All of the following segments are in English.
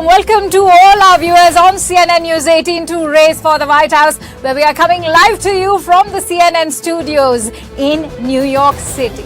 warm welcome to all our viewers on CNN News 18 to Race for the White House, where we are coming live to you from the CNN studios in New York City.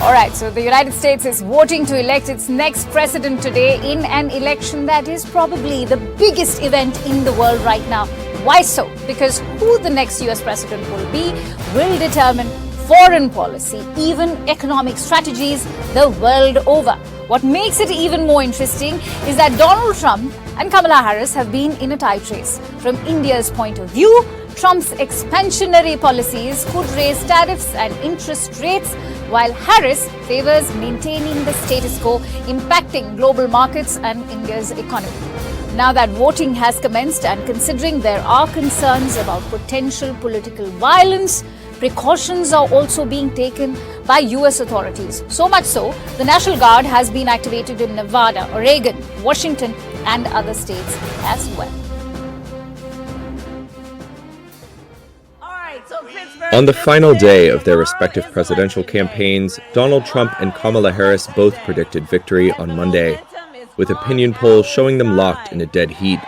All right, so the United States is voting to elect its next president today in an election that is probably the biggest event in the world right now. Why so? Because who the next US president will be will determine foreign policy, even economic strategies the world over. What makes it even more interesting is that Donald Trump and Kamala Harris have been in a tight race. From India's point of view, Trump's expansionary policies could raise tariffs and interest rates, while Harris favors maintaining the status quo, impacting global markets and India's economy. Now that voting has commenced, and considering there are concerns about potential political violence, precautions are also being taken by US authorities. So much so, the National Guard has been activated in Nevada, Oregon, Washington, and other states as well. On the final day of their respective presidential campaigns, Donald Trump and Kamala Harris both predicted victory on Monday, with opinion polls showing them locked in a dead heat.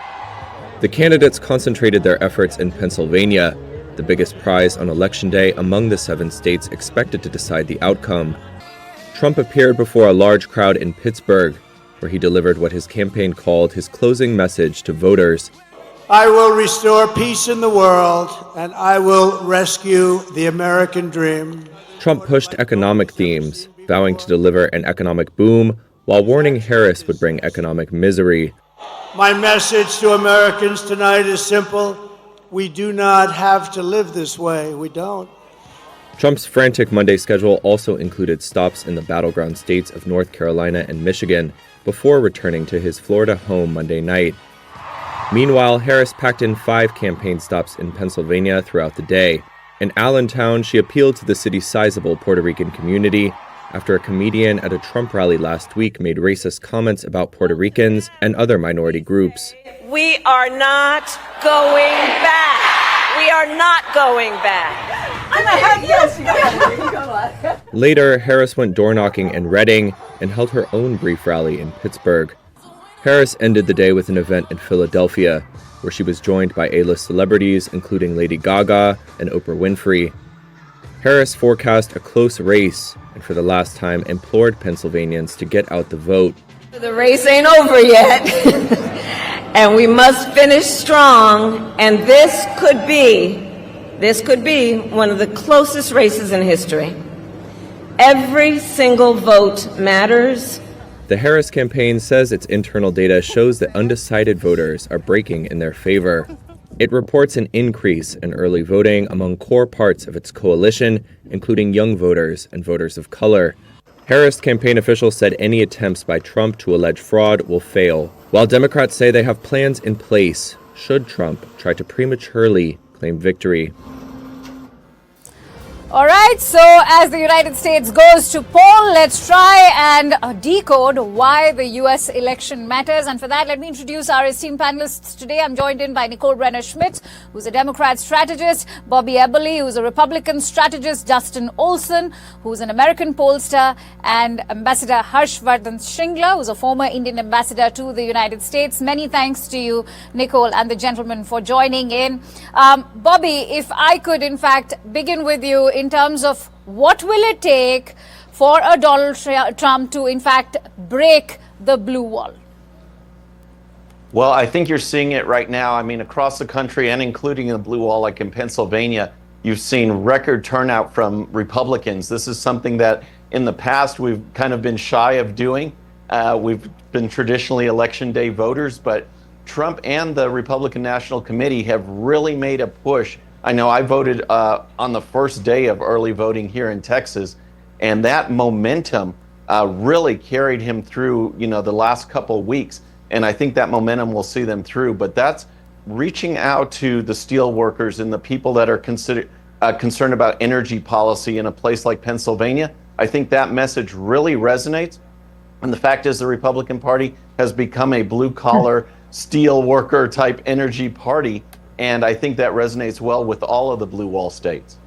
The candidates concentrated their efforts in Pennsylvania, the biggest prize on Election Day among the 7 states expected to decide the outcome. Trump appeared before a large crowd in Pittsburgh, where he delivered what his campaign called his closing message to voters. I will restore peace in the world, and I will rescue the American dream. Trump pushed economic themes, vowing to deliver an economic boom, while warning Harris would bring economic misery. My message to Americans tonight is simple. We do not have to live this way. We don't. Trump's frantic Monday schedule also included stops in the battleground states of North Carolina and Michigan before returning to his Florida home Monday night. Meanwhile, Harris packed in 5 campaign stops in Pennsylvania throughout the day. In Allentown, she appealed to the city's sizable Puerto Rican community after a comedian at a Trump rally last week made racist comments about Puerto Ricans and other minority groups. We are not going back. We are not going back. Later, Harris went door-knocking in Reading and held her own brief rally in Pittsburgh. Harris ended the day with an event in Philadelphia, where she was joined by A-list celebrities including Lady Gaga and Oprah Winfrey. Harris forecast a close race and for the last time implored Pennsylvanians to get out the vote. The race ain't over yet, and we must finish strong, and this could be one of the closest races in history. Every single vote matters. The Harris campaign says its internal data shows that undecided voters are breaking in their favor. It reports an increase in early voting among core parts of its coalition, including young voters and voters of color. Harris campaign officials said any attempts by Trump to allege fraud will fail, while Democrats say they have plans in place should Trump try to prematurely claim victory. All right, so as the United States goes to poll, let's try and decode why the U.S. election matters. And for that, let me introduce our esteemed panelists today. I'm joined in by Nicole Brenner-Schmidt, who's a Democrat strategist, Bobby Eberle, who's a Republican strategist, Justin Olson, who's an American pollster, and Ambassador Harshvardhan Shringla, who's a former Indian ambassador to the United States. Many thanks to you, Nicole, and the gentlemen for joining in. Bobby, if I could, in fact, begin with you in terms of what will it take for a Donald Trump to, in fact, break the blue wall? Well, I think you're seeing it right now. I mean, across the country and including the blue wall, like in Pennsylvania, you've seen record turnout from Republicans. This is something that in the past we've kind of been shy of doing. We've been traditionally election day voters, but Trump and the Republican National Committee have really made a push. I know I voted on the first day of early voting here in Texas, and that momentum really carried him through, the last couple of weeks. And I think that momentum will see them through. But that's reaching out to the steel workers and the people that are concerned about energy policy in a place like Pennsylvania. I think that message really resonates. And the fact is the Republican Party has become a blue-collar, steel worker type energy party. And I think that resonates well with all of the blue wall states.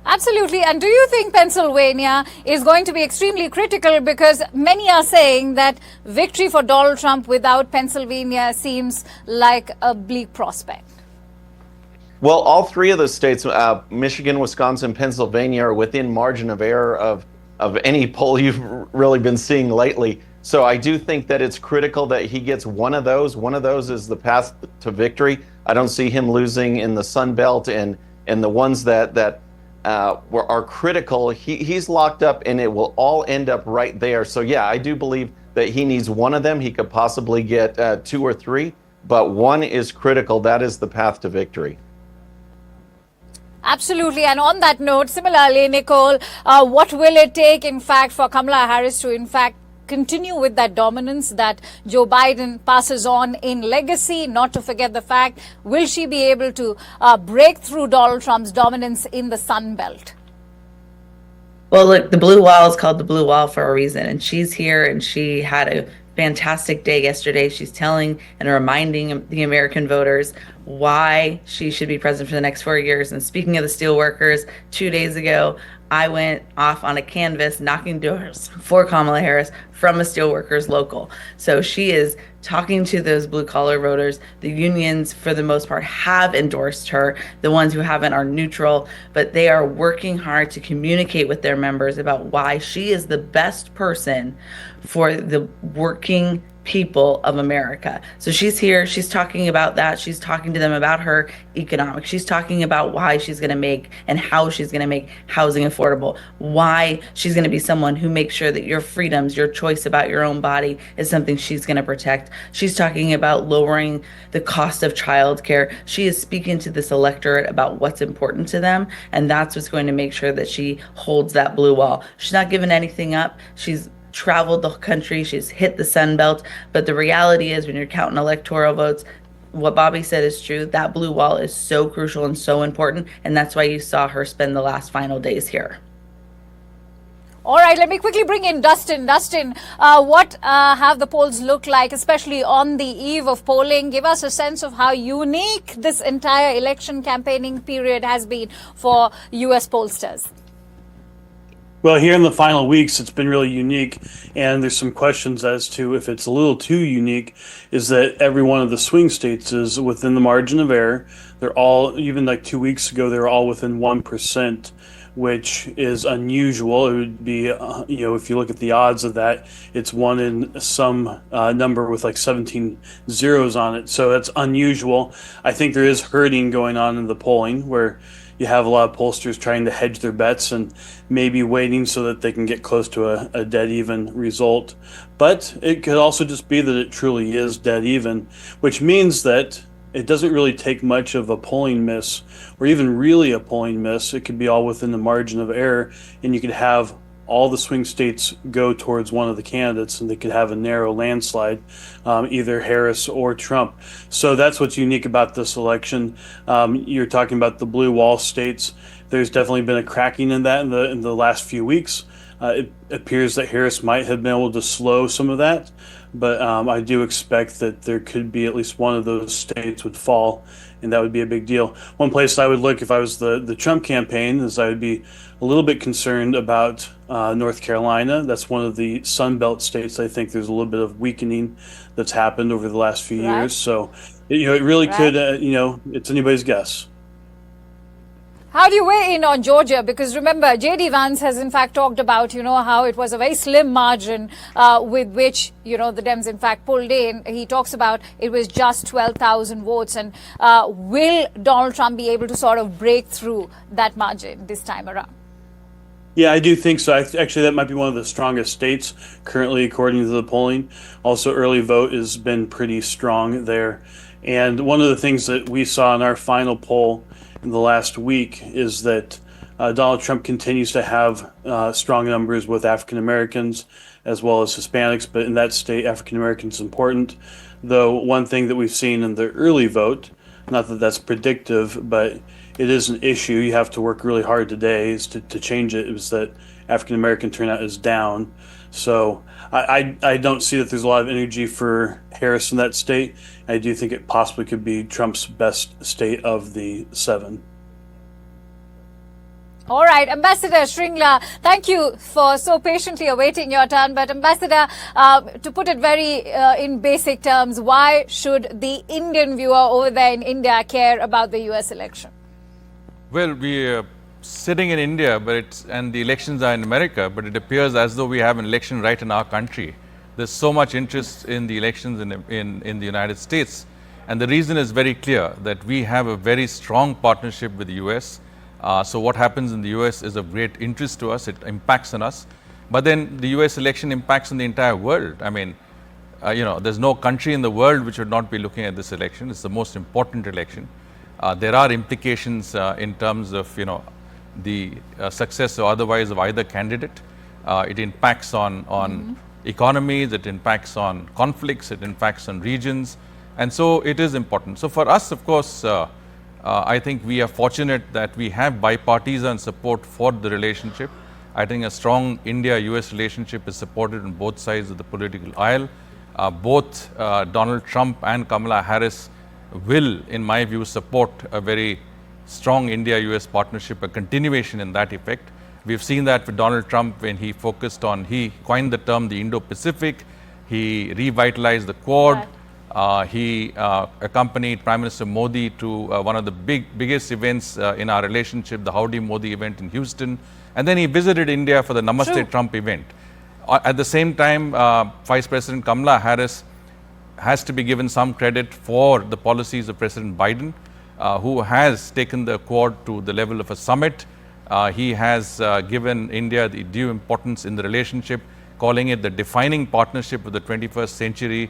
Absolutely. And do you think Pennsylvania is going to be extremely critical, because many are saying that victory for Donald Trump without Pennsylvania seems like a bleak prospect? Well, all three of those states, Michigan, Wisconsin, Pennsylvania, are within margin of error of any poll you've really been seeing lately. So I do think that it's critical that he gets one of those. One of those is the path to victory. I don't see him losing in the Sun Belt and the ones that are critical. He's locked up, and it will all end up right there. So yeah, I do believe that he needs one of them. He could possibly get 2 or 3, but one is critical. That is the path to victory. Absolutely. And on that note, similarly, Nicole, what will it take, in fact, for Kamala Harris to, in fact, continue with that dominance that Joe Biden passes on in legacy? Not to forget the fact, will she be able to break through Donald Trump's dominance in the Sun Belt? Well, look, the blue wall is called the blue wall for a reason, and she's here, and she had a fantastic day yesterday. She's telling and reminding the American voters why she should be president for the next 4 years. And speaking of the steelworkers, 2 days ago, I went off on a canvas knocking doors for Kamala Harris from a steelworkers local. So she is talking to those blue collar voters. The unions, for the most part, have endorsed her. The ones who haven't are neutral, but they are working hard to communicate with their members about why she is the best person for the working people of America. So she's here, she's talking about that. She's talking to them about her economics. She's talking about why she's going to make and how she's going to make housing affordable, why she's going to be someone who makes sure that your freedoms, your choice about your own body is something she's going to protect. She's talking about lowering the cost of childcare. She is speaking to this electorate about what's important to them, and that's what's going to make sure that she holds that blue wall. She's not giving anything up. She's traveled the country, she's hit the Sun Belt, but the reality is, when you're counting electoral votes, what Bobby said is true. That blue wall is so crucial and so important, and that's why you saw her spend the last final days here. All right, let me quickly bring in Dustin. Dustin, what have the polls looked like, especially on the eve of polling? Give us a sense of how unique this entire election campaigning period has been for U.S. pollsters. Well, here in the final weeks, it's been really unique, and there's some questions as to if it's a little too unique. Is that every one of the swing states is within the margin of error. They're all, even like 2 weeks ago, they were all within 1%, which is unusual. It would be, if you look at the odds of that, it's one in some number with like 17 zeros on it. So that's unusual. I think there is herding going on in the polling, where you have a lot of pollsters trying to hedge their bets and maybe waiting so that they can get close to a dead even result. But it could also just be that it truly is dead even, which means that it doesn't really take much of a polling miss, or even really a polling miss. It could be all within the margin of error, and you could have all the swing states go towards one of the candidates, and they could have a narrow landslide, either Harris or Trump. So that's what's unique about this election. You're talking about the blue wall states. There's definitely been a cracking in that in the last few weeks. It appears that Harris might have been able to slow some of that, but I do expect that there could be at least one of those states would fall, and that would be a big deal. One place I would look if I was the Trump campaign is I would be a little bit concerned about North Carolina. That's one of the Sun Belt states. I think there's a little bit of weakening that's happened over the last few years. So, it really could, it's anybody's guess. How do you weigh in on Georgia? Because remember, J.D. Vance has in fact talked about, how it was a very slim margin with which, the Dems in fact pulled in. He talks about it was just 12,000 votes. And will Donald Trump be able to sort of break through that margin this time around? Yeah, I do think so. Actually, that might be one of the strongest states currently, according to the polling. Also, early vote has been pretty strong there. And one of the things that we saw in our final poll in the last week is that Donald Trump continues to have strong numbers with African Americans as well as Hispanics, but in that state, African Americans is important. Though one thing that we've seen in the early vote, not that that's predictive, but it is an issue, you have to work really hard today is to change it, is that African American turnout is down. So I don't see that there's a lot of energy for Harris in that state. I do think it possibly could be Trump's best state of the 7. All right, Ambassador Shringla, thank you for so patiently awaiting your turn. But Ambassador, to put it very in basic terms, why should the Indian viewer over there in India care about the US election? Well, we are sitting in India, and the elections are in America, but it appears as though we have an election right in our country. There's so much interest in the elections in the United States. And the reason is very clear, that we have a very strong partnership with the US. So what happens in the US is of great interest to us. It impacts on us. But then the US election impacts on the entire world. I mean, there's no country in the world which would not be looking at this election. It's the most important election. There are implications in terms of, the success or otherwise of either candidate. It impacts on economies, it impacts on conflicts, it impacts on regions. And so it is important. So for us, of course, I think we are fortunate that we have bipartisan support for the relationship. I think a strong India-US relationship is supported on both sides of the political aisle. Both Donald Trump and Kamala Harris will, in my view, support a very strong India-US partnership, a continuation in that effect. We've seen that with Donald Trump when he coined the term the Indo-Pacific, he revitalized the Quad, he accompanied Prime Minister Modi to one of the biggest events in our relationship, the Howdy Modi event in Houston, and then he visited India for the Namaste Trump event. At the same time, Vice President Kamala Harris has to be given some credit for the policies of President Biden, who has taken the Quad to the level of a summit. He has given India the due importance in the relationship, calling it the defining partnership of the 21st century.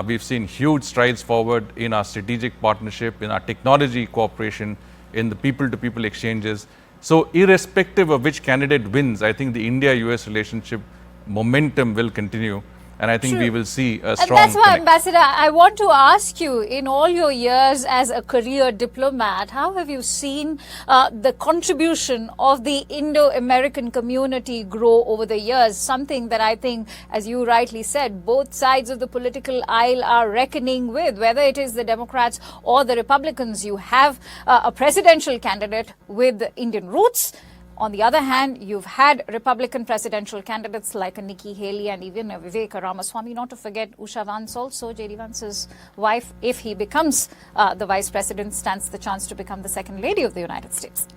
We've seen huge strides forward in our strategic partnership, in our technology cooperation, in the people-to-people exchanges. So irrespective of which candidate wins, I think the India-US relationship momentum will continue. And I think we will see a strong And that's why, connect. Ambassador, I want to ask you, in all your years as a career diplomat, how have you seen the contribution of the Indo-American community grow over the years? Something that I think, as you rightly said, both sides of the political aisle are reckoning with, whether it is the Democrats or the Republicans. You have a presidential candidate with Indian roots. On the other hand, you've had Republican presidential candidates like a Nikki Haley and even a Vivek Ramaswamy, not to forget Usha Vance also, J.D. Vance's wife. If he becomes the vice president, stands the chance to become the second lady of the United States.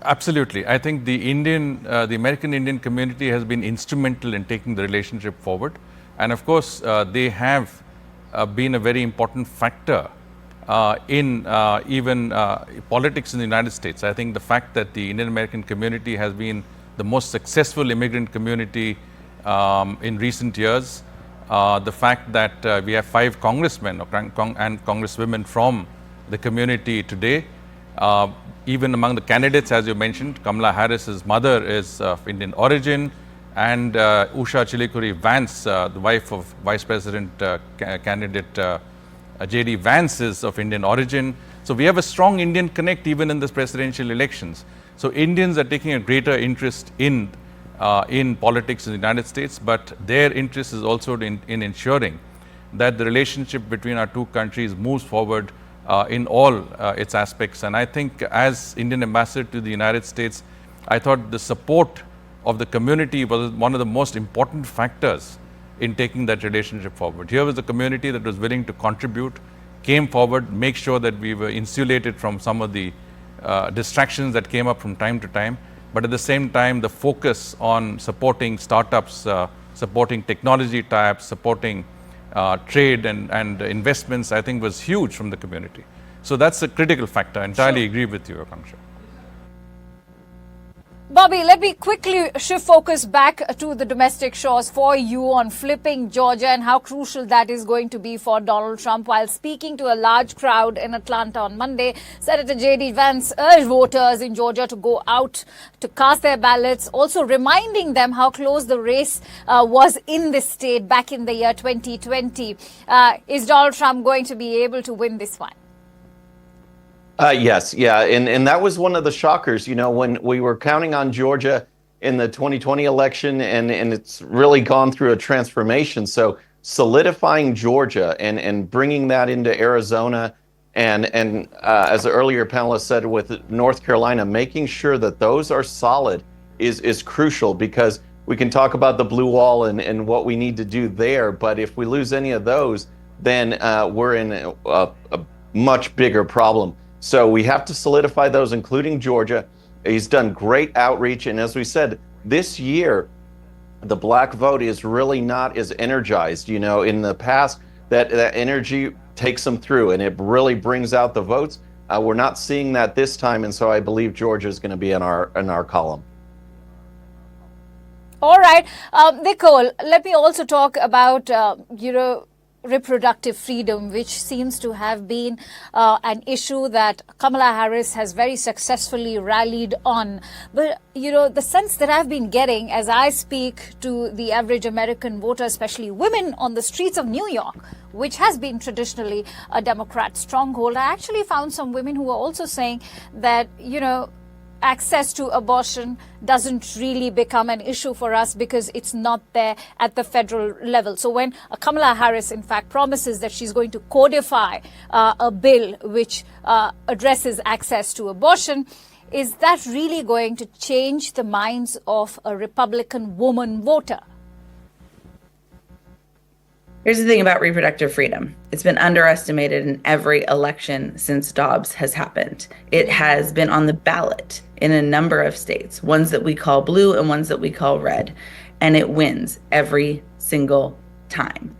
Absolutely. I think the American Indian community has been instrumental in taking the relationship forward. And of course, they have been a very important factor in even politics in the United States. I think the fact that the Indian American community has been the most successful immigrant community in recent years, the fact that we have 5 congressmen and congresswomen from the community today, even among the candidates, as you mentioned, Kamala Harris's mother is of Indian origin, and Usha Chilikuri Vance, the wife of Vice President candidate J.D. Vance, is of Indian origin. So we have a strong Indian connect even in the presidential elections. So Indians are taking a greater interest in politics in the United States, but their interest is also in ensuring that the relationship between our two countries moves forward in all its aspects. And I think as Indian ambassador to the United States, I thought the support of the community was one of the most important factors in taking that relationship forward. Here was a community that was willing to contribute, came forward, make sure that we were insulated from some of the distractions that came up from time to time, but at the same time, the focus on supporting startups, supporting technology tie-ups, supporting trade and investments, I think was huge from the community. So that's a critical factor. I entirely agree with you, Akanksha. Bobby, let me quickly shift focus back to the domestic shores for you on flipping Georgia and how crucial that is going to be for Donald Trump. While speaking to a large crowd in Atlanta on Monday, Senator J.D. Vance urged voters in Georgia to go out to cast their ballots, also reminding them how close the race was in this state back in the year 2020. Is Donald Trump going to be able to win this one? Yes, yeah, and that was one of the shockers. You know, when we were counting on Georgia in the 2020 election, and it's really gone through a transformation. So solidifying Georgia and bringing that into Arizona, and as the earlier panelist said, with North Carolina, making sure that those are solid is crucial, because we can talk about the blue wall and what we need to do there, but if we lose any of those, then we're in a much bigger problem. So we have to solidify those, including Georgia. He's done great outreach, and as we said, this year, the black vote is really not as energized. You know, in the past, that energy takes them through, and it really brings out the votes. We're not seeing that this time, and so I believe Georgia is going to be in our column. All right, Nicole, let me also talk about, reproductive freedom, which seems to have been an issue that Kamala Harris has very successfully rallied on. But, the sense that I've been getting as I speak to the average American voter, especially women on the streets of New York, which has been traditionally a Democrat stronghold, I actually found some women who are also saying that, access to abortion doesn't really become an issue for us because it's not there at the federal level. So when Kamala Harris, in fact, promises that she's going to codify a bill which addresses access to abortion, is that really going to change the minds of a Republican woman voter? Here's the thing about reproductive freedom. It's been underestimated in every election since Dobbs has happened. It has been on the ballot in a number of states, ones that we call blue and ones that we call red, and it wins every single time.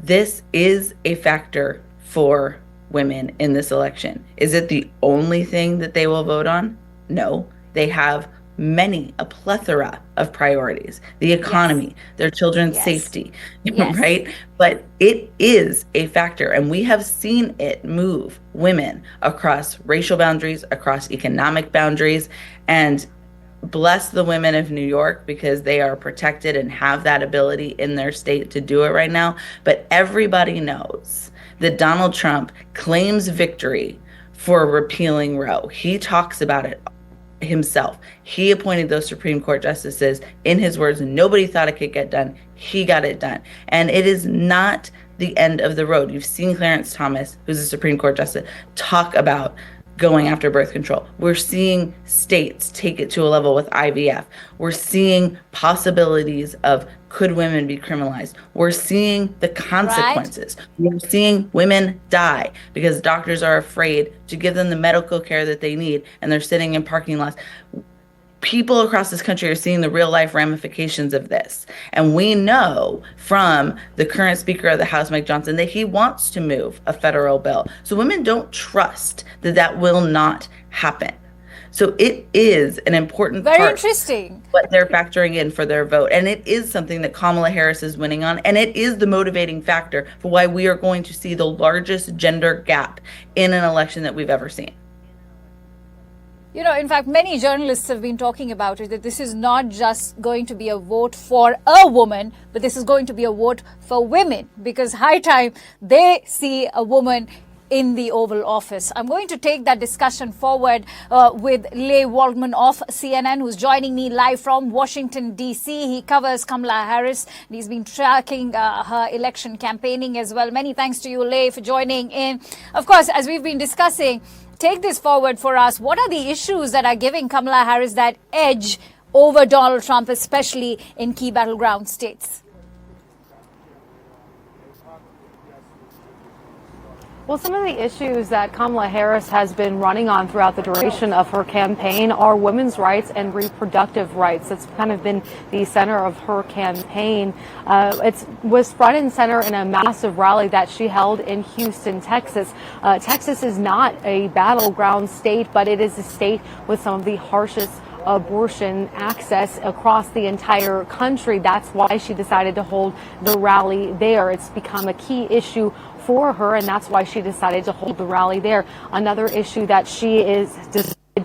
This is a factor for women in this election. Is it the only thing that they will vote on? No. They have a plethora of priorities, the economy, yes, their children's safety, yes, right? But it is a factor, and we have seen it move women across racial boundaries, across economic boundaries, and bless the women of New York because they are protected and have that ability in their state to do it right now. But everybody knows that Donald Trump claims victory for repealing Roe. He talks about it himself. He appointed those Supreme Court justices. In his words, nobody thought it could get done. He got it done. And it is not the end of the road. You've seen Clarence Thomas, who's a Supreme Court justice, talk about going after birth control. We're seeing states take it to a level with IVF. We're seeing possibilities of could women be criminalized. We're seeing the consequences. Right. We're seeing women die because doctors are afraid to give them the medical care that they need, and they're sitting in parking lots. People across this country are seeing the real life ramifications of this. And we know from the current Speaker of the House, Mike Johnson, that he wants to move a federal bill. So women don't trust that that will not happen. So it is an important Very part interesting. What they're factoring in for their vote. And it is something that Kamala Harris is winning on. And it is the motivating factor for why we are going to see the largest gender gap in an election that we've ever seen. In fact, many journalists have been talking about it, that this is not just going to be a vote for a woman, but this is going to be a vote for women, because high time they see a woman in the Oval Office. I'm going to take that discussion forward with Leigh Waldman of CNN, who's joining me live from Washington, D.C. He covers Kamala Harris, and he's been tracking her election campaigning as well. Many thanks to you, Leigh, for joining in. Of course, as we've been discussing, take this forward for us. What are the issues that are giving Kamala Harris that edge over Donald Trump, especially in key battleground states? Well, some of the issues that Kamala Harris has been running on throughout the duration of her campaign are women's rights and reproductive rights. That's kind of been the center of her campaign. It was front and center in a massive rally that she held in Houston, Texas. Texas is not a battleground state, but it is a state with some of the harshest abortion access across the entire country. That's why she decided to hold the rally there. It's become a key issue for her, and that's why she decided to hold the rally there. Another issue that she is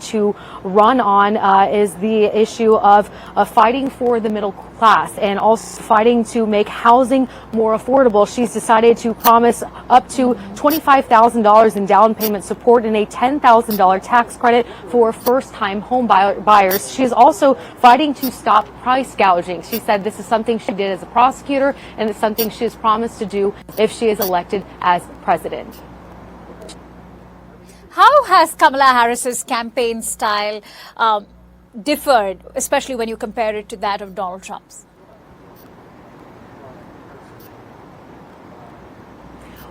to run on is the issue of fighting for the middle class and also fighting to make housing more affordable. She's decided to promise up to $25,000 in down payment support and a $10,000 tax credit for first-time home buyers. She's also fighting to stop price gouging. She said this is something she did as a prosecutor, and it's something she has promised to do if she is elected as president. How has Kamala Harris's campaign style differed, especially when you compare it to that of Donald Trump's?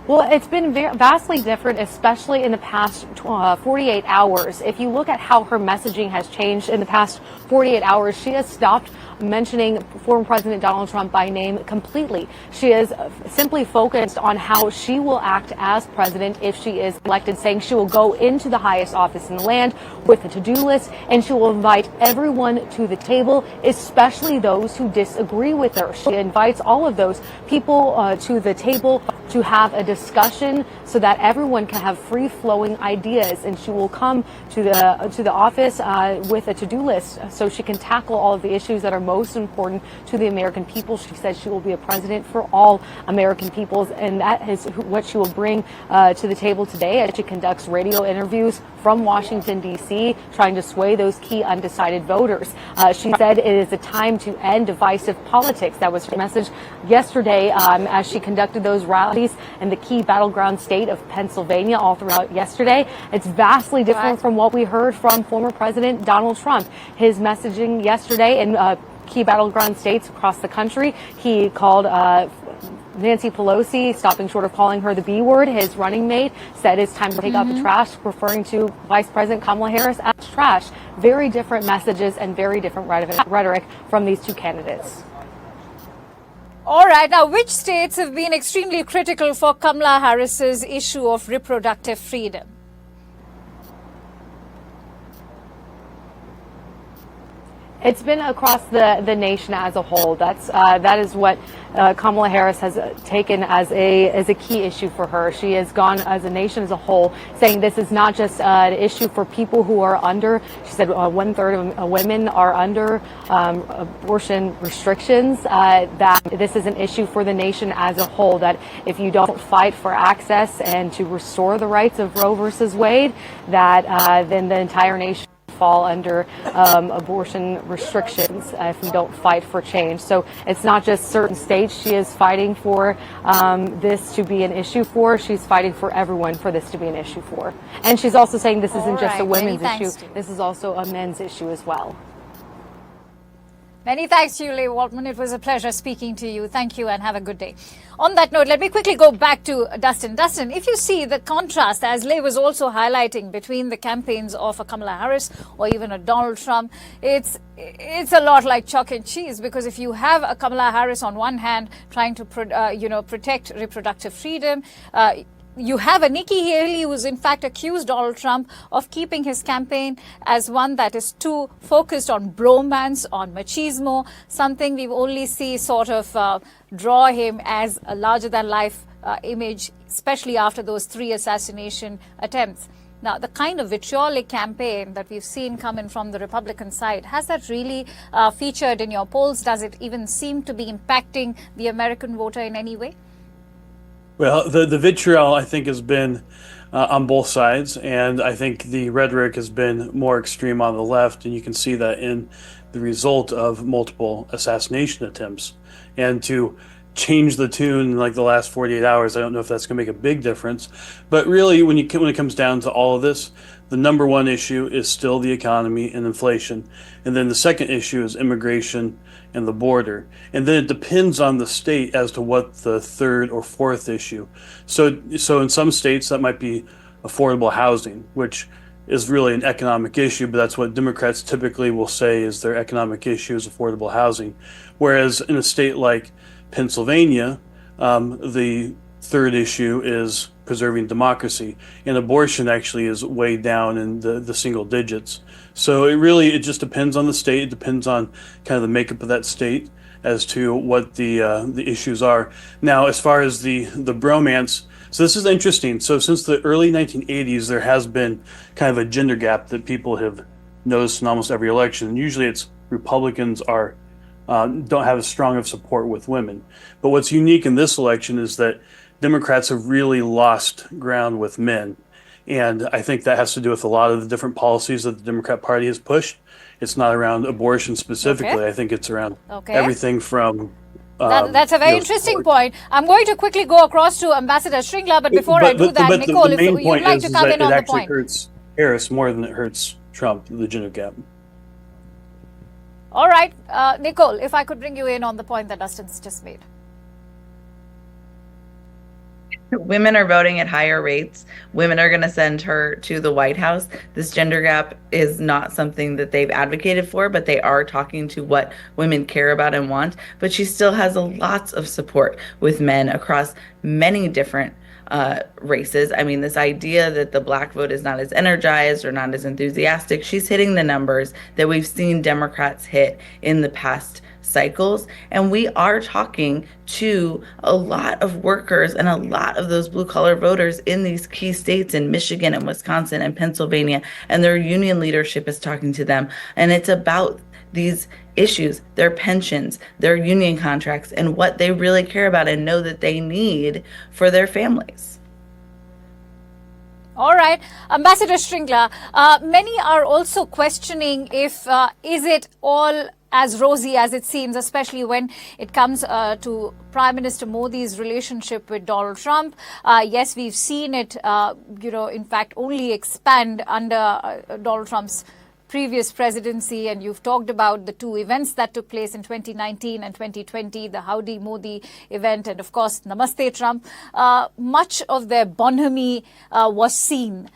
Well, it's been vastly different, especially in the past 48 hours. If you look at how her messaging has changed in the past 48 hours, she has stopped mentioning former President Donald Trump by name completely. She is simply focused on how she will act as president if she is elected, saying she will go into the highest office in the land with a to-do list, and she will invite everyone to the table, especially those who disagree with her. She invites all of those people to the table to have a discussion so that everyone can have free-flowing ideas, and she will come to the office with a to-do list so she can tackle all of the issues that are most important to the American people. She says she will be a president for all American peoples, and that is what she will bring to the table today as she conducts radio interviews from Washington, D.C., trying to sway those key undecided voters. She said it is a time to end divisive politics. That was her message yesterday as she conducted those rallies in the key battleground state of Pennsylvania all throughout yesterday. It's vastly different from what we heard from former President Donald Trump. His messaging yesterday in key battleground states across the country, he called Nancy Pelosi, stopping short of calling her the B word. His running mate said it's time to take out the trash, referring to Vice President Kamala Harris as trash. Very different messages and very different rhetoric from these two candidates. All right. Now, which states have been extremely critical for Kamala Harris's issue of reproductive freedom? It's been across the nation as a whole. That is what Kamala Harris has taken as a key issue for her. She has gone as a nation as a whole, saying this is not just an issue for people who are under. She said 1/3 of women are under abortion restrictions. That this is an issue for the nation as a whole. That if you don't fight for access and to restore the rights of Roe versus Wade, that then the entire nation fall under abortion restrictions if we don't fight for change. So it's not just certain states she is fighting for this to be an issue for. She's fighting for everyone for this to be an issue for. And she's also saying this isn't just a women's issue. This is also a men's issue as well. Many thanks to you, Leigh Waltman. It was a pleasure speaking to you. Thank you and have a good day. On that note, let me quickly go back to Dustin. Dustin, if you see the contrast, as Leigh was also highlighting, between the campaigns of a Kamala Harris or even a Donald Trump, it's a lot like chalk and cheese, because if you have a Kamala Harris on one hand trying to protect reproductive freedom, you have a Nikki Haley who's in fact accused Donald Trump of keeping his campaign as one that is too focused on bromance, on machismo, something we only see sort of draw him as a larger-than-life image, especially after those 3 assassination attempts. Now, the kind of vitriolic campaign that we've seen coming from the Republican side, has that really featured in your polls? Does it even seem to be impacting the American voter in any way? Well, the vitriol, I think, has been on both sides, and I think the rhetoric has been more extreme on the left, and you can see that in the result of multiple assassination attempts. And to change the tune in like the last 48 hours, I don't know if that's going to make a big difference. But really, when it comes down to all of this, the number one issue is still the economy and inflation. And then the second issue is immigration and the border. And then it depends on the state as to what the third or fourth issue. So in some states that might be affordable housing, which is really an economic issue, but that's what Democrats typically will say is their economic issue is affordable housing. Whereas in a state like Pennsylvania, the third issue is preserving democracy, and abortion actually is way down in the single digits. So it just depends on the state. It depends on kind of the makeup of that state as to what the issues are. Now, as far as the bromance, So this is interesting. So since the early 1980s, there has been kind of a gender gap that people have noticed in almost every election. And usually it's Republicans don't have as strong of support with women. But what's unique in this election is that Democrats have really lost ground with men. And I think that has to do with a lot of the different policies that the Democrat Party has pushed. It's not around abortion specifically. Okay. I think it's around Okay. everything from That's a very interesting point. I'm going to quickly go across to Ambassador Shringla, but before I do that, Nicole, the if main you'd point like to is come that in on it the actually point. hurts Harris more than it hurts Trump, the gender gap. All right, Nicole, if I could bring you in on the point that Dustin's just made. Women are voting at higher rates. Women are going to send her to the White House. This gender gap is not something that they've advocated for, but they are talking to what women care about and want. But she still has lots of support with men across many different races. I mean, this idea that the Black vote is not as energized or not as enthusiastic, she's hitting the numbers that we've seen Democrats hit in the past cycles. And we are talking to a lot of workers and a lot of those blue collar voters in these key states in Michigan and Wisconsin and Pennsylvania, and their union leadership is talking to them. And it's about these issues, their pensions, their union contracts, and what they really care about and know that they need for their families. All right, Ambassador Shringla, many are also questioning if is it all as rosy as it seems, especially when it comes to Prime Minister Modi's relationship with Donald Trump. Yes, we've seen it, in fact, only expand under Donald Trump's previous presidency, and you've talked about the two events that took place in 2019 and 2020, the Howdy Modi event and, of course, Namaste Trump. Much of their bonhomie was seen.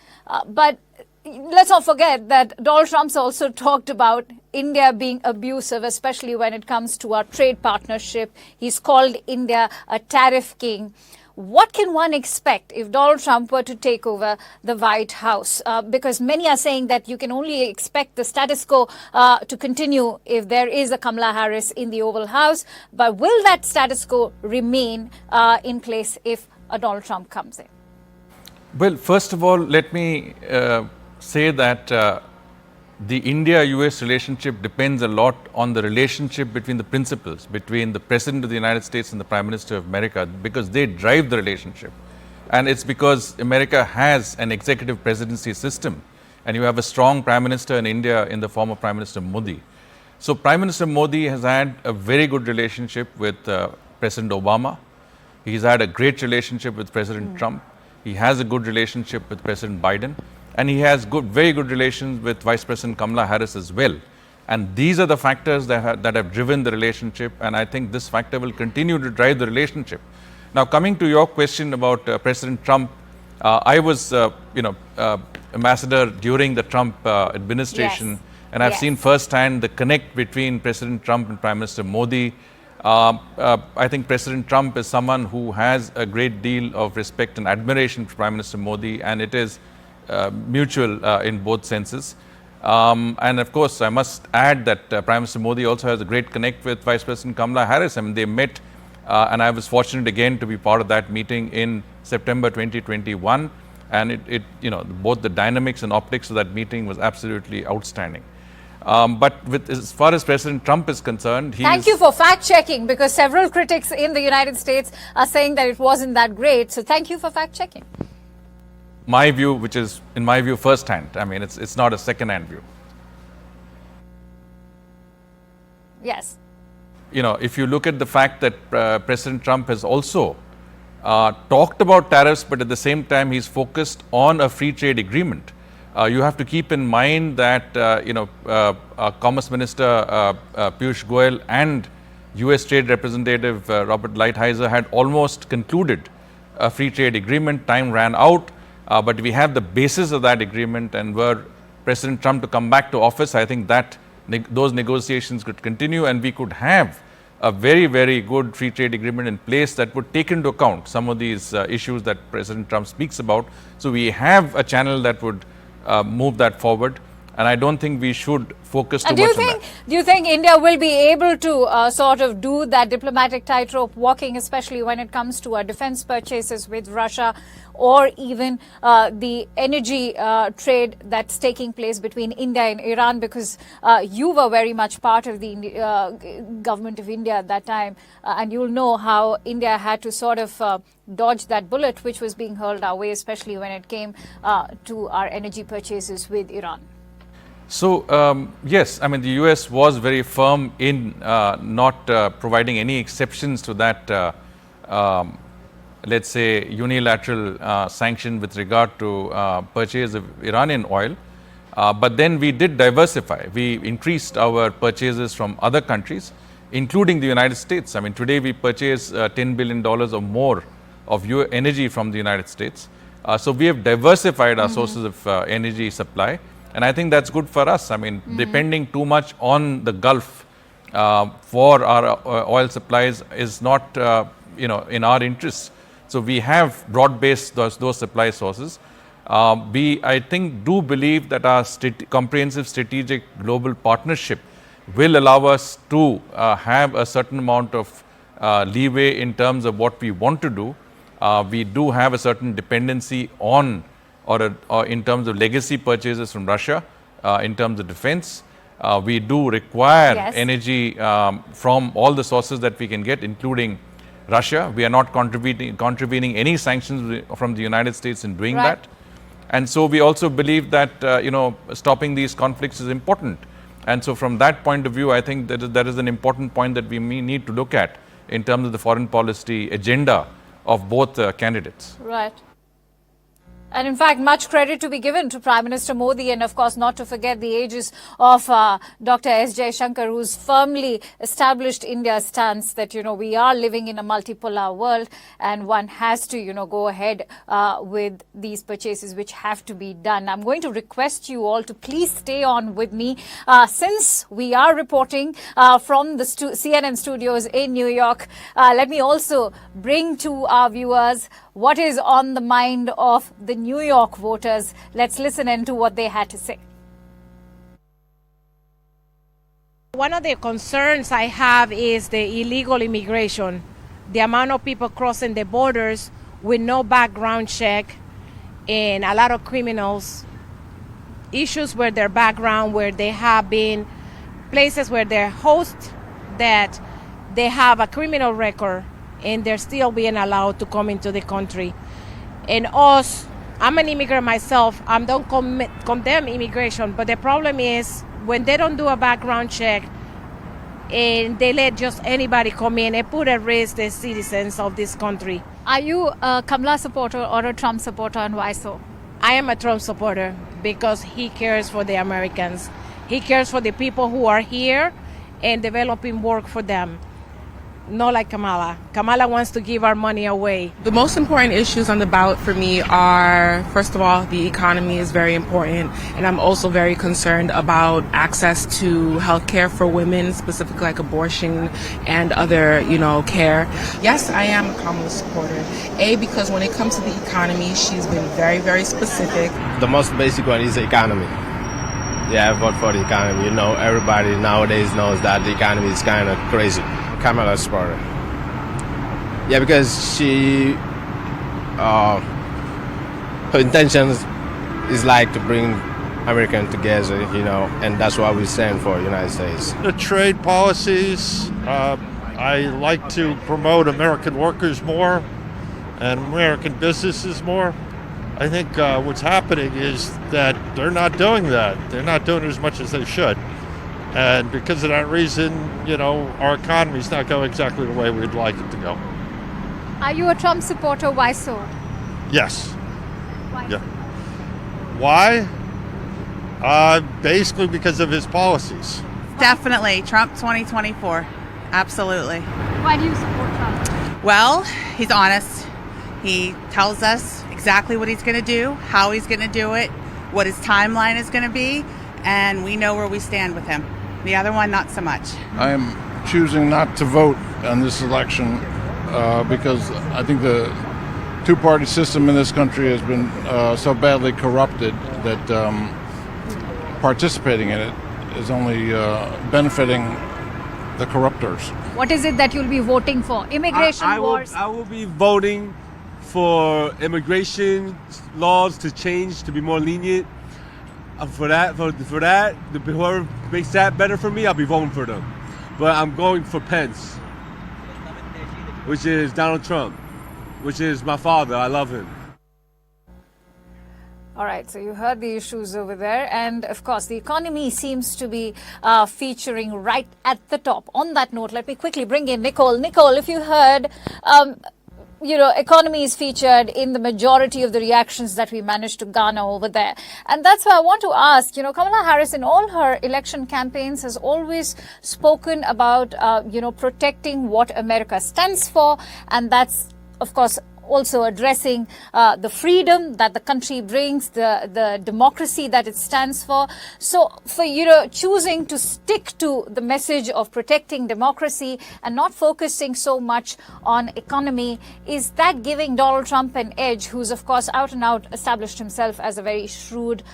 But let's not forget that Donald Trump's also talked about India being abusive, especially when it comes to our trade partnership. He's called India a tariff king. What can one expect if Donald Trump were to take over the White House? Because many are saying that you can only expect the status quo to continue if there is a Kamala Harris in the Oval House. But will that status quo remain in place if a Donald Trump comes in? Well, first of all, let me say that the India-US relationship depends a lot on the relationship between the principals, between the President of the United States and the Prime Minister of America, because they drive the relationship. And it's because America has an executive presidency system, and you have a strong Prime Minister in India in the form of Prime Minister Modi. So Prime Minister Modi has had a very good relationship with President Obama. He's had a great relationship with President Trump. He has a good relationship with President Biden. And he has very good relations with Vice President Kamala Harris as well. And these are the factors that have driven the relationship, and I think this factor will continue to drive the relationship. Now, coming to your question about President Trump, I was, ambassador during the Trump administration, Yes. and I've Yes. seen firsthand the connect between President Trump and Prime Minister Modi. I think President Trump is someone who has a great deal of respect and admiration for Prime Minister Modi, and it is mutual in both senses. And of course, I must add that Prime Minister Modi also has a great connect with Vice President Kamala Harris. I mean, they met, and I was fortunate again to be part of that meeting in September 2021. And both the dynamics and optics of that meeting was absolutely outstanding. But as far as President Trump is concerned, Thank you for fact-checking, because several critics in the United States are saying that it wasn't that great. So thank you for fact-checking. My view, which is, in my view, first-hand. I mean, it's not a second-hand view. Yes. If you look at the fact that President Trump has also talked about tariffs, but at the same time, he's focused on a free trade agreement. You have to keep in mind that, Commerce Minister Piyush Goyal and U.S. Trade Representative Robert Lighthizer had almost concluded a free trade agreement. Time ran out. But we have the basis of that agreement, and were President Trump to come back to office, I think that those negotiations could continue, and we could have a very, very good free trade agreement in place that would take into account some of these issues that President Trump speaks about. So we have a channel that would move that forward. and I don't think we should focus too Do you much on think that. do you think India will be able to sort of do that diplomatic tightrope walking, especially when it comes to defense purchases with Russia, or even the energy trade that's taking place between India and Iran? Because you were very much part of the government of India at that time, and you'll know how India had to sort of dodge that bullet which was being hurled our way, especially when it came to our energy purchases with Iran. So, yes, I mean, the US was very firm in not providing any exceptions to that, let's say, unilateral sanction with regard to purchase of Iranian oil. But then we did diversify. We increased our purchases from other countries, including the United States. I mean, today we purchase $10 billion or more of energy from the United States. So we have diversified our sources of energy supply, and I think that's good for us. I mean, depending too much on the Gulf for our oil supplies is not, in our interests. So we have broad-based those supply sources. We, I think, do believe that our comprehensive strategic global partnership will allow us to have a certain amount of leeway in terms of what we want to do. We do have a certain dependency on or in terms of legacy purchases from Russia, in terms of defense. We do require energy from all the sources that we can get, including Russia. We are not contravening any sanctions from the United States in doing that. And so we also believe that, stopping these conflicts is important. And so from that point of view, I think that is an important point that we need to look at in terms of the foreign policy agenda of both candidates. Right. And in fact, much credit to be given to Prime Minister Modi, and of course not to forget the aegis of Dr. S. Jaishankar, who's firmly established India's stance that, we are living in a multipolar world and one has to, go ahead with these purchases which have to be done. I'm going to request you all to please stay on with me since we are reporting from the CNN studios in New York. Let me also bring to our viewers what is on the mind of the New York voters. Let's listen in to what they had to say. One of the concerns I have is the illegal immigration, the amount of people crossing the borders with no background check, and a lot of criminals, issues with their background, where they have been places where they're host that they have a criminal record and they're still being allowed to come into the country. And us, I'm an immigrant myself, I don't condemn immigration, but the problem is when they don't do a background check and they let just anybody come in, it put at risk the citizens of this country. Are you a Kamala supporter or a Trump supporter, and why so? I am a Trump supporter because he cares for the Americans. He cares for the people who are here and developing work for them. Not like Kamala. Kamala wants to give our money away. The most important issues on the ballot for me are, first of all, the economy is very important, and I'm also very concerned about access to health care for women, specifically like abortion and other, care. Yes, I am a Kamala supporter. Because when it comes to the economy, she's been very, very specific. The most basic one is the economy. Yeah, I vote for the economy. Everybody nowadays knows that the economy is kind of crazy. Kamala supporter. Yeah, because she, her intentions is like to bring Americans together, and that's what we stand for, United States. The trade policies, I like to promote American workers more and American businesses more. I think what's happening is that they're not doing that. They're not doing as much as they should. And because of that reason, our economy's not going exactly the way we'd like it to go. Are you a Trump supporter? Why so? Yes. Why? Yeah. Why? Basically because of his policies. Definitely. Trump 2024. Absolutely. Why do you support Trump? Well, he's honest. He tells us exactly what he's going to do, how he's going to do it, what his timeline is going to be, and we know where we stand with him. The other one, not so much. I am choosing not to vote on this election because I think the two-party system in this country has been so badly corrupted that participating in it is only benefiting the corruptors. What is it that you'll be voting for? Immigration wars? I will be voting for immigration laws to change to be more lenient. For that, whoever makes that better for me, I'll be voting for them. But I'm going for Pence, which is Donald Trump, which is my father. I love him. All right, so you heard the issues over there. And of course, the economy seems to be featuring right at the top. On that note, let me quickly bring in Nicole. Nicole, if you heard, economy is featured in the majority of the reactions that we managed to garner over there. And that's why I want to ask, Kamala Harris in all her election campaigns has always spoken about, protecting what America stands for. And that's, of course, also addressing the freedom that the country brings, the democracy that it stands for. So for choosing to stick to the message of protecting democracy and not focusing so much on economy, is that giving Donald Trump an edge, who's of course out and out established himself as a very shrewd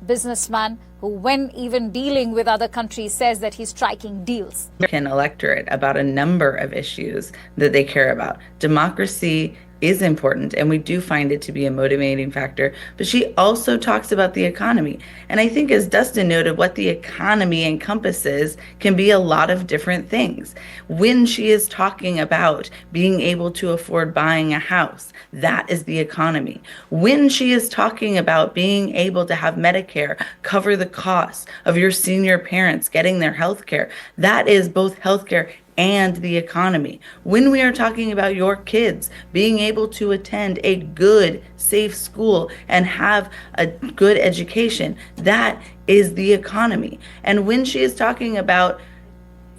businessman, who when even dealing with other countries says that he's striking deals? American electorate about a number of issues that they care about. Democracy is important, and we do find it to be a motivating factor, but she also talks about the economy. And I think, as Dustin noted, what the economy encompasses can be a lot of different things. When she is talking about being able to afford buying a house, that is the economy. When she is talking about being able to have Medicare cover the costs of your senior parents getting their health care, that is both healthcare and the economy. When we are talking about your kids being able to attend a good, safe school and have a good education, that is the economy. And when she is talking about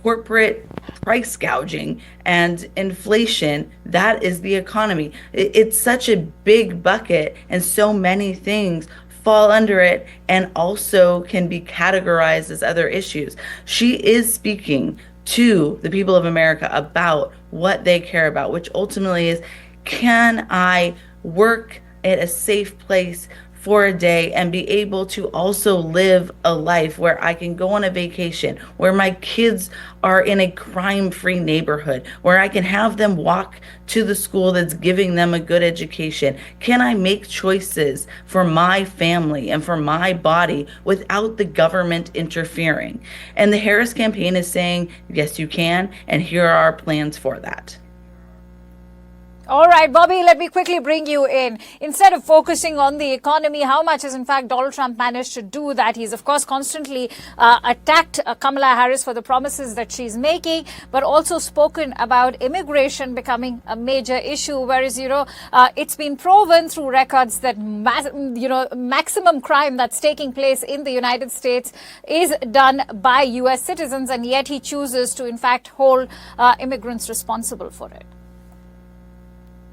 corporate price gouging and inflation, that is the economy. It's such a big bucket, and so many things fall under it and also can be categorized as other issues. She is speaking to the people of America about what they care about, which ultimately is, can I work at a safe place for a day and be able to also live a life where I can go on a vacation, where my kids are in a crime-free neighborhood, where I can have them walk to the school that's giving them a good education? Can I make choices for my family and for my body without the government interfering? And the Harris campaign is saying, yes, you can, and here are our plans for that. All right, Bobby, let me quickly bring you in. Instead of focusing on the economy, how much has in fact Donald Trump managed to do that? He's of course constantly attacked Kamala Harris for the promises that she's making, but also spoken about immigration becoming a major issue. Whereas, it's been proven through records that, maximum crime that's taking place in the United States is done by U.S. citizens, and yet he chooses to in fact hold immigrants responsible for it.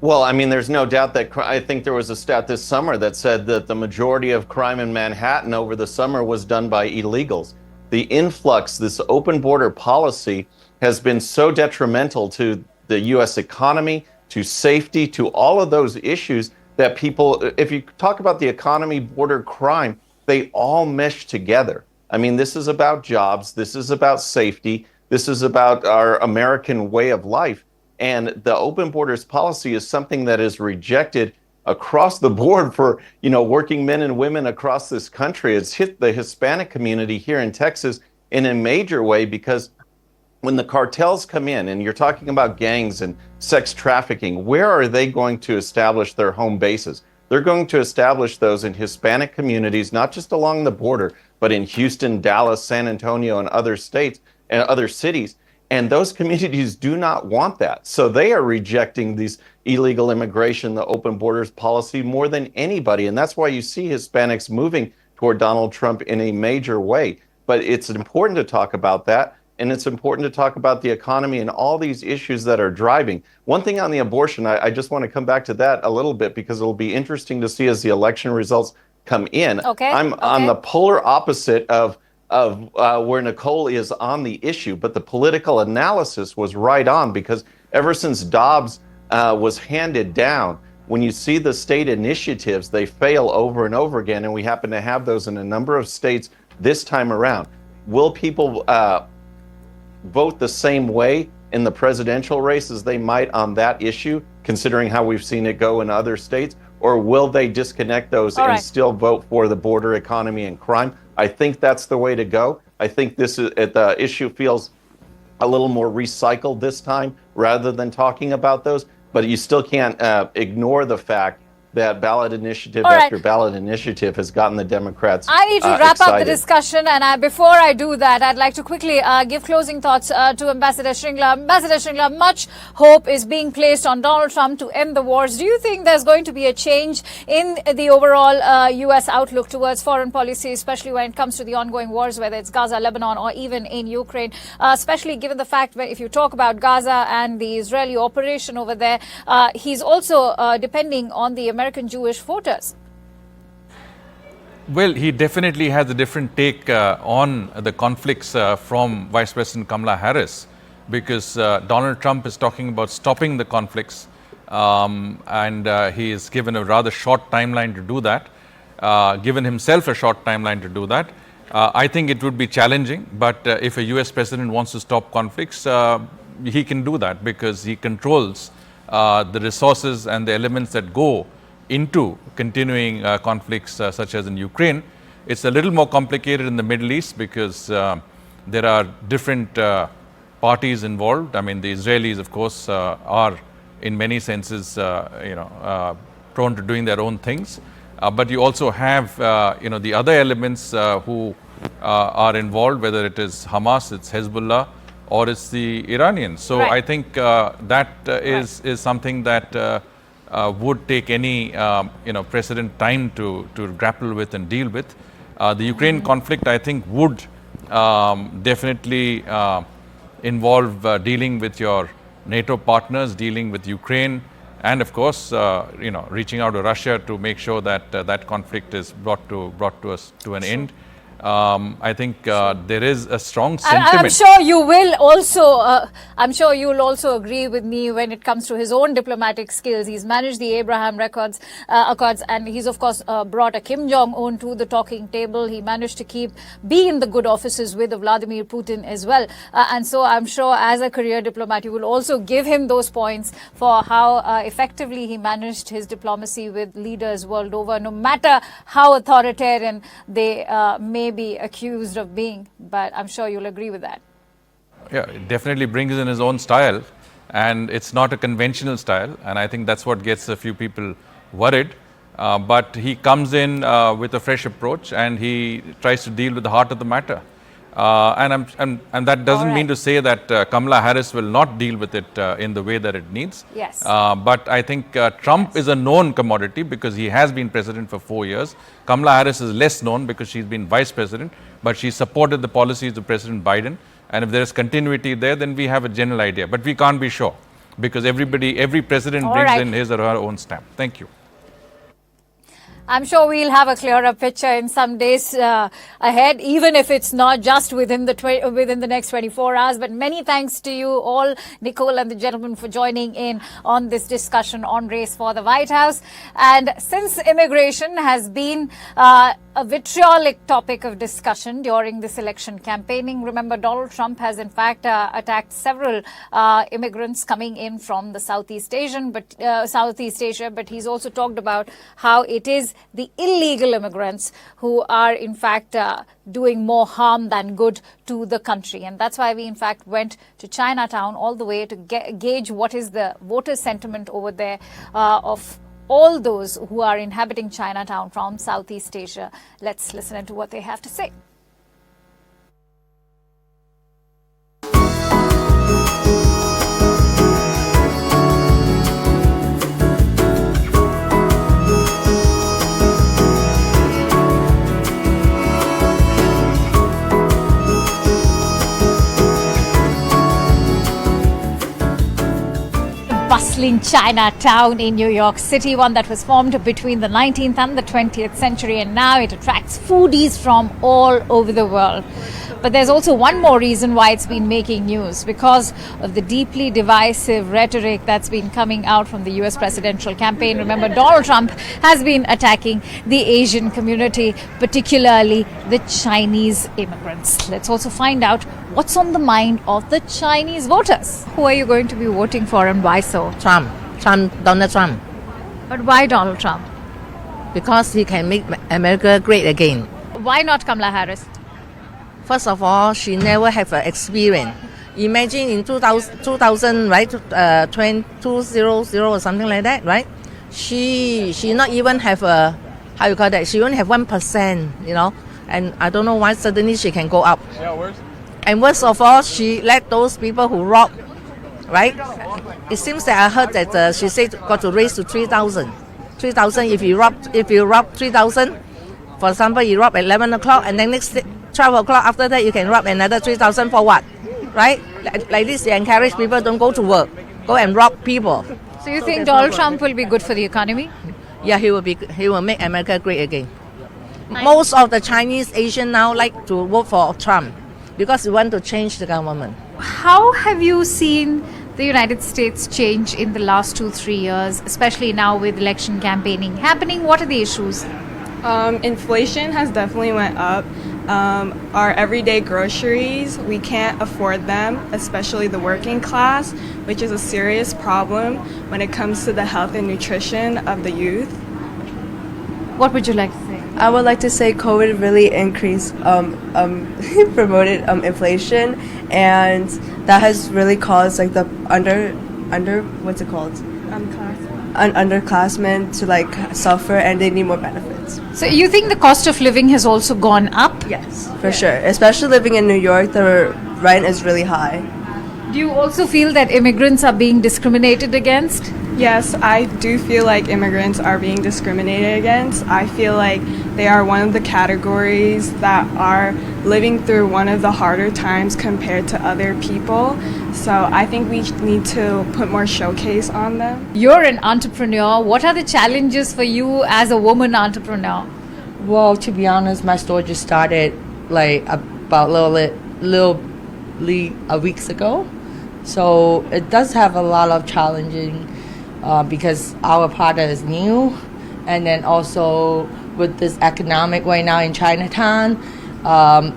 Well, I mean, there's no doubt that I think there was a stat this summer that said that the majority of crime in Manhattan over the summer was done by illegals. The influx, this open border policy, has been so detrimental to the U.S. economy, to safety, to all of those issues that people, if you talk about the economy, border crime, they all mesh together. I mean, this is about jobs. This is about safety. This is about our American way of life. And the open borders policy is something that is rejected across the board for, working men and women across this country. It's hit the Hispanic community here in Texas in a major way, because when the cartels come in and you're talking about gangs and sex trafficking, where are they going to establish their home bases? They're going to establish those in Hispanic communities, not just along the border, but in Houston, Dallas, San Antonio, and other states and other cities. And those communities do not want that. So they are rejecting these illegal immigration, the open borders policy, more than anybody. And that's why you see Hispanics moving toward Donald Trump in a major way. But it's important to talk about that. And it's important to talk about the economy and all these issues that are driving. One thing on the abortion, I just want to come back to that a little bit, because it'll be interesting to see as the election results come in. Okay. I'm on the polar opposite of where Nicole is on the issue, but the political analysis was right on, because ever since Dobbs was handed down, when you see the state initiatives, they fail over and over again, and we happen to have those in a number of states this time around. Will people vote the same way in the presidential race as they might on that issue, considering how we've seen it go in other states? Or will they disconnect those and still vote for the border economy and crime? I think that's the way to go. I think the issue feels a little more recycled this time rather than talking about those. But you still can't ignore the fact that ballot initiative after ballot initiative has gotten the Democrats I need to wrap up the excited. discussion, and before I do that, I'd like to quickly give closing thoughts to Ambassador Shringla. Ambassador Shringla, much hope is being placed on Donald Trump to end the wars. Do you think there's going to be a change in the overall U.S. outlook towards foreign policy, especially when it comes to the ongoing wars, whether it's Gaza, Lebanon, or even in Ukraine, especially given the fact that if you talk about Gaza and the Israeli operation over there, he's also depending on the American Jewish voters? Well, he definitely has a different take on the conflicts from Vice President Kamala Harris, because Donald Trump is talking about stopping the conflicts, and he is given a rather short timeline to do that, given himself a short timeline to do that. I think it would be challenging, but if a US president wants to stop conflicts, he can do that because he controls the resources and the elements that go into continuing conflicts such as in Ukraine. It's a little more complicated in the Middle East because there are different parties involved. I mean, the Israelis, of course, are in many senses, prone to doing their own things. But you also have, the other elements who are involved, whether it is Hamas, it's Hezbollah, or it's the Iranians. So I think that is something that would take any precedent time to grapple with and deal with. The Ukraine conflict, I think, would definitely involve dealing with your NATO partners, dealing with Ukraine, and of course, reaching out to Russia to make sure that that conflict is brought to an end. I think there is a strong sentiment. I'm sure you will also. I'm sure you will also agree with me when it comes to his own diplomatic skills. He's managed the Abraham Accords, and he's of course brought a Kim Jong-un to the talking table. He managed to be in the good offices with Vladimir Putin as well. And so I'm sure, as a career diplomat, you will also give him those points for how effectively he managed his diplomacy with leaders world over, no matter how authoritarian they may be accused of being. But I'm sure you'll agree with that. Yeah, it definitely brings in his own style, and it's not a conventional style, and I think that's what gets a few people worried. But he comes in with a fresh approach, and he tries to deal with the heart of the matter. And that doesn't mean to say that Kamala Harris will not deal with it in the way that it needs. Yes. But I think Trump is a known commodity because he has been president for 4 years. Kamala Harris is less known because she's been vice president, but she supported the policies of President Biden. And if there is continuity there, then we have a general idea. But we can't be sure because every president brings in his or her own stamp. Thank you. I'm sure we'll have a clearer picture in some days ahead, even if it's not just within the next 24 hours. But many thanks to you all, Nicole and the gentlemen, for joining in on this discussion on race for the White House. And since immigration has been a vitriolic topic of discussion during this election campaigning, remember Donald Trump has in fact attacked several immigrants coming in from the Southeast Asia, but he's also talked about how it is the illegal immigrants who are in fact doing more harm than good to the country. And that's why we in fact went to Chinatown all the way to gauge what is the voter sentiment over there of all those who are inhabiting Chinatown from Southeast Asia. Let's listen to what they have to say. bustling Chinatown in New York City, one that was formed between the 19th and the 20th century, and now it attracts foodies from all over the world. But there's also one more reason why it's been making news, because of the deeply divisive rhetoric that's been coming out from the US presidential campaign. Remember, Donald Trump has been attacking the Asian community, particularly the Chinese immigrants. Let's also find out what's on the mind of the Chinese voters. Who are you going to be voting for and why so? Donald Trump. But why Donald Trump? Because he can make America great again. Why not Kamala Harris? First of all, she never have an experience. Imagine in 2000 right, 2000 or something like that, right? She not even have a, how you call that? She only have 1%, you know. And I don't know why suddenly she can go up. Yeah, worse. And worst of all, she let those people who rob, right? It seems that I heard that she said got to raise to 3,000. 3,000 if you rob 3,000. For example, you rob at 11 o'clock and then next 12 o'clock after that you can rob another 3,000 for what? Right? Like this, they encourage people don't go to work, go and rob people. So you think Donald Trump will be good for the economy? Yeah, he will make America great again. Most of the Chinese Asian now like to vote for Trump because we want to change the government. How have you seen the United States change in the last 2-3 years, especially now with election campaigning happening? What are the issues? Inflation has definitely went up. Our everyday groceries, we can't afford them, especially the working class, which is a serious problem when it comes to the health and nutrition of the youth. What would you like to say? I would like to say COVID really increased, promoted inflation, and that has really caused like the what's it called? Underclassmen to like suffer, and they need more benefits. So you think the cost of living has also gone up? Yes, for sure. Especially living in New York, the rent is really high. Do you also feel that immigrants are being discriminated against? Yes, I do feel like immigrants are being discriminated against. I feel like they are one of the categories that are living through one of the harder times compared to other people. So I think we need to put more showcase on them. You're an entrepreneur. What are the challenges for you as a woman entrepreneur? Well, to be honest, my store just started like about little weeks ago. So it does have a lot of challenging because our product is new, and then also with this economic right now in Chinatown,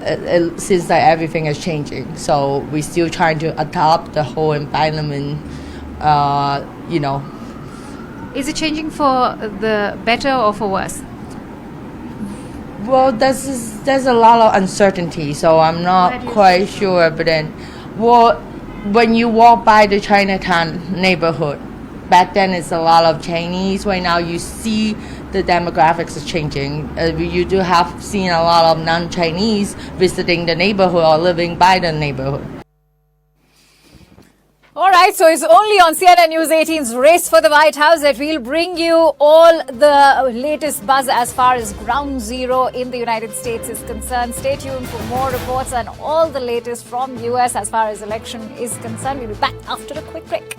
it seems like everything is changing. So we're still trying to adopt the whole environment, you know. Is it changing for the better or for worse? Well, there's a lot of uncertainty, so I'm not quite sure. But then, when you walk by the Chinatown neighborhood, back then it's a lot of Chinese. Right now you see the demographics is changing. You do have seen a lot of non-Chinese visiting the neighborhood or living by the neighborhood. All right, so it's only on CNN News 18's Race for the White House that we'll bring you all the latest buzz as far as ground zero in the United States is concerned. Stay tuned for more reports and all the latest from US as far as election is concerned. We'll be back after a quick break.